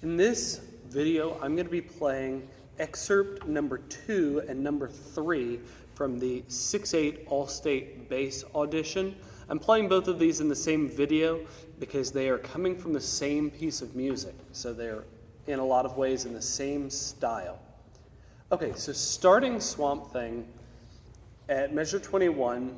In this video, I'm going to be playing excerpt number 2 and number 3 from the 6/8 All-State Bass Audition. I'm playing both of these in the same video because they are coming from the same piece of music, so they're in a lot of ways in the same style. Okay, so starting Swamp Thing at measure 21,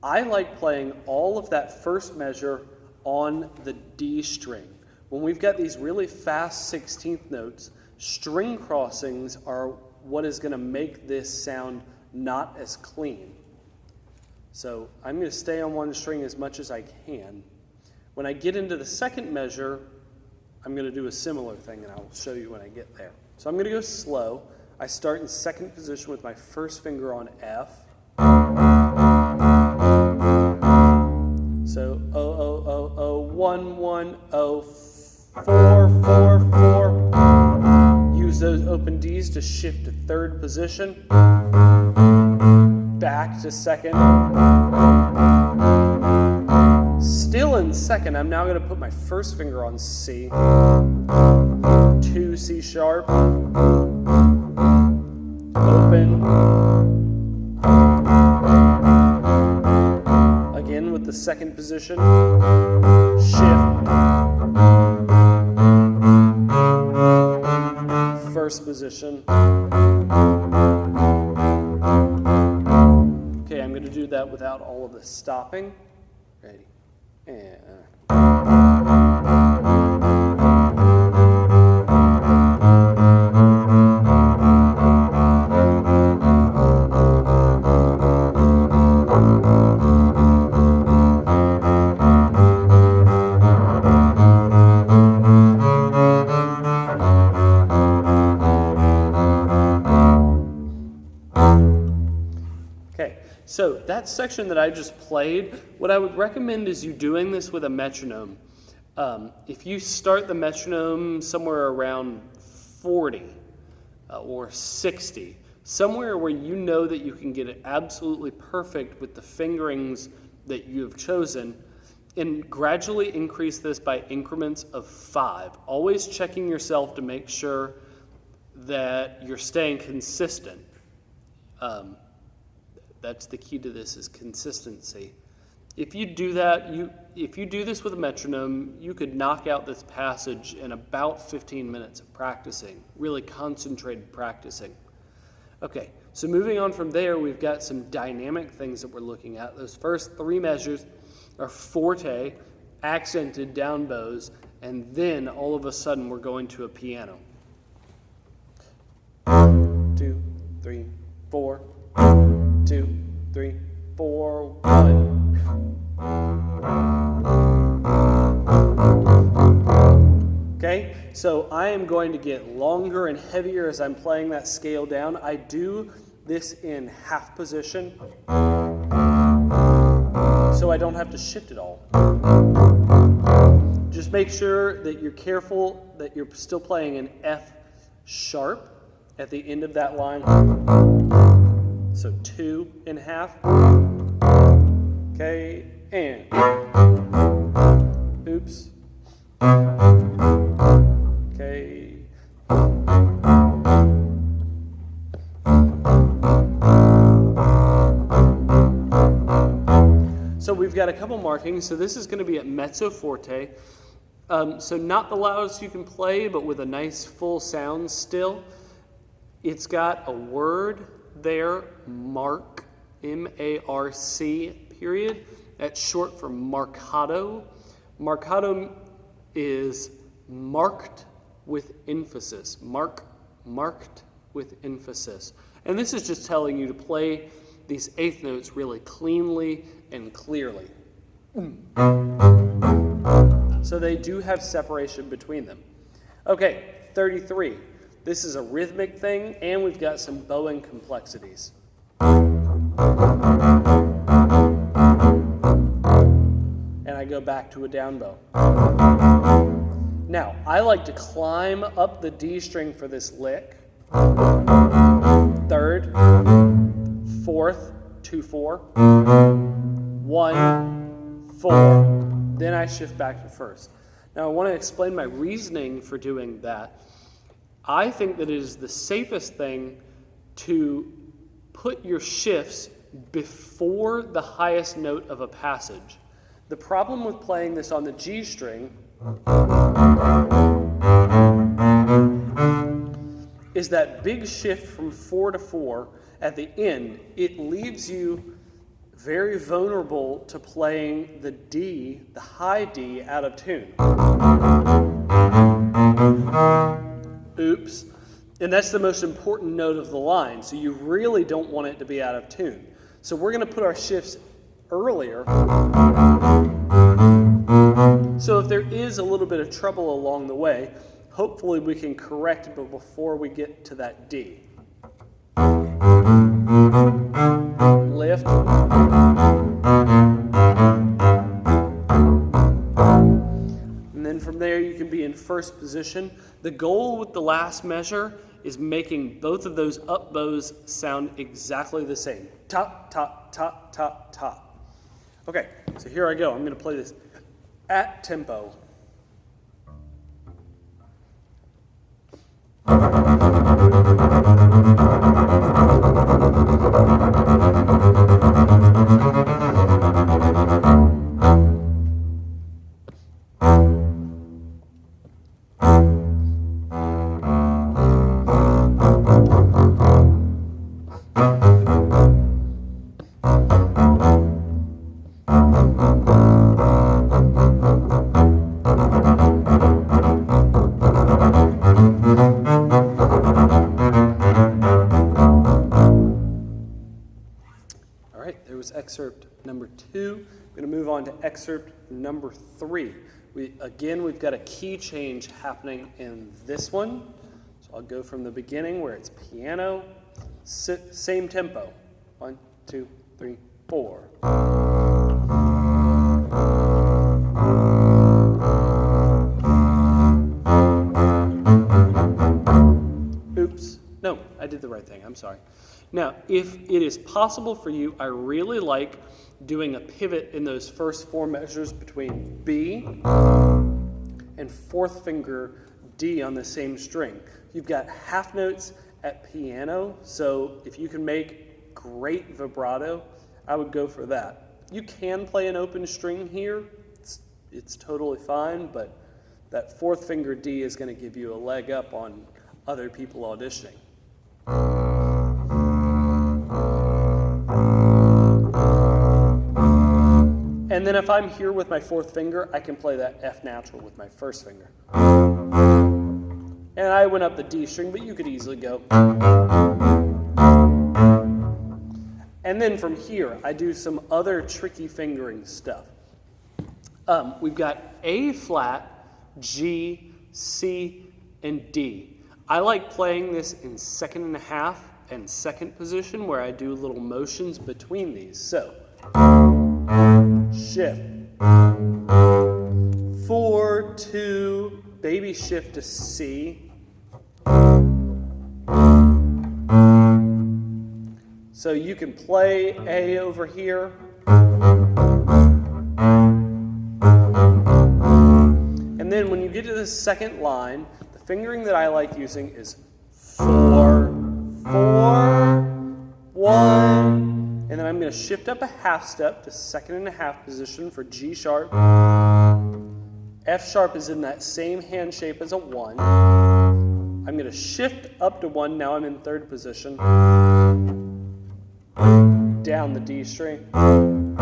I like playing all of that first measure on the D string. When we've got these really fast 16th notes, string crossings are what is going to make this sound not as clean. So I'm going to stay on one string as much as I can. When I get into the second measure, I'm going to do a similar thing, and I'll show you when I get there. So I'm going to go slow. I start in second position with my first finger on F. So 0, 0, 0, 0, 1, 1, 0, 4, 4, 4. Use those open Ds to shift to third position. Back to second. Still in second, I'm now going to put my first finger on C. 2 C sharp. Open. Again with the second position. Shift. First position. Okay, I'm going to do that without all of the stopping. Ready? And so that section that I just played, what I would recommend is you doing this with a metronome. If you start the metronome somewhere around 40 or 60, somewhere where you know that you can get it absolutely perfect with the fingerings that you have chosen, and gradually increase this by increments of 5. Always checking yourself to make sure that you're staying consistent. That's the key to this, is consistency. If you do that, if you do this with a metronome, you could knock out this passage in about 15 minutes of practicing, really concentrated practicing. Okay, so moving on from there, we've got some dynamic things that we're looking at. Those first 3 measures are forte, accented down bows, and then all of a sudden we're going to a piano. 2, 3, 4. 2, 3, 4, 1. Okay, so I am going to get longer and heavier as I'm playing that scale down. I do this in half position, so I don't have to shift it all. Just make sure that you're careful that you're still playing an F sharp at the end of that line. So 2 in half. Okay, and oops. Okay. So we've got a couple markings. So this is going to be at mezzo forte. So not the loudest you can play, but with a nice full sound still. It's got a word there, mark, M-A-R-C, period. That's short for marcato. Marcato is marked with emphasis. Marked with emphasis. And this is just telling you to play these 8th notes really cleanly and clearly. So they do have separation between them. Okay, 33. This is a rhythmic thing, and we've got some bowing complexities. And I go back to a down bow. Now, I like to climb up the D string for this lick. 3rd, 4th, 2, 4, 1, 4. Then I shift back to 1st. Now I want to explain my reasoning for doing that. I think that it is the safest thing to put your shifts before the highest note of a passage. The problem with playing this on the G string is that big shift from 4 to 4 at the end. It leaves you very vulnerable to playing the D, the high D, out of tune. Oops. And that's the most important note of the line, so you really don't want it to be out of tune. So we're going to put our shifts earlier. So if there is a little bit of trouble along the way, hopefully we can correct it before we get to that D. Lift. And then from there you can be in first position. The goal with the last measure is making both of those up bows sound exactly the same. Top, top, top, top, top. Okay, so here I go. I'm going to play this at tempo. Excerpt number 2. I'm going to move on to excerpt number 3. We've got a key change happening in this one. So I'll go from the beginning where it's piano, same tempo. 1, 2, 3, 4. Oops. No, I did the right thing. I'm sorry. Now, if it is possible for you, I really like doing a pivot in those first 4 measures between B and 4th finger D on the same string. You've got half notes at piano, so if you can make great vibrato, I would go for that. You can play an open string here. It's totally fine, but that 4th finger D is going to give you a leg up on other people auditioning. And then if I'm here with my 4th finger, I can play that F natural with my 1st finger. And I went up the D string, but you could easily go. And then from here, I do some other tricky fingering stuff. We've got A flat, G, C, and D. I like playing this in 2nd and a half and 2nd position where I do little motions between these. So, shift, 4, 2, baby shift to C. So you can play A over here. And then when you get to the 2nd line, the fingering that I like using is 4, 4, 1. And then I'm going to shift up a half step to 2nd and a half position for G sharp. F sharp is in that same hand shape as a 1. I'm going to shift up to 1. Now I'm in 3rd position. Down the D string. And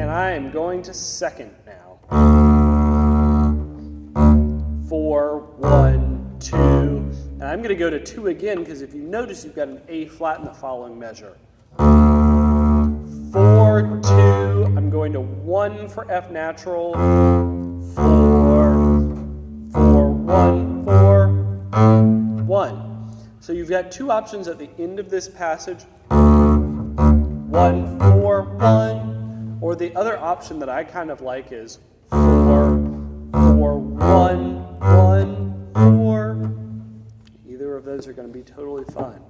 I am going to 2nd now. 4, 1, 2. And I'm going to go to 2 again because if you notice, you've got an A flat in the following measure. 4, 2, I'm going to 1 for F natural, 4, 4, 1, 4, 1. So you've got 2 options at the end of this passage, 1, 4, 1, or the other option that I kind of like is 4, 4, 1, 1, 4. Either of those are going to be totally fine.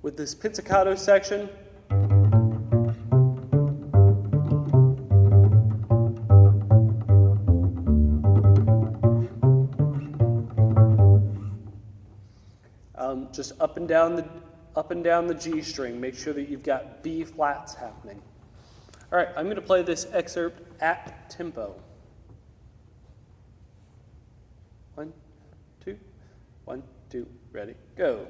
With this pizzicato section, just up and down the G string. Make sure that you've got B flats happening. All right, I'm going to play this excerpt at tempo. 1, 2, 1, 2, ready, go.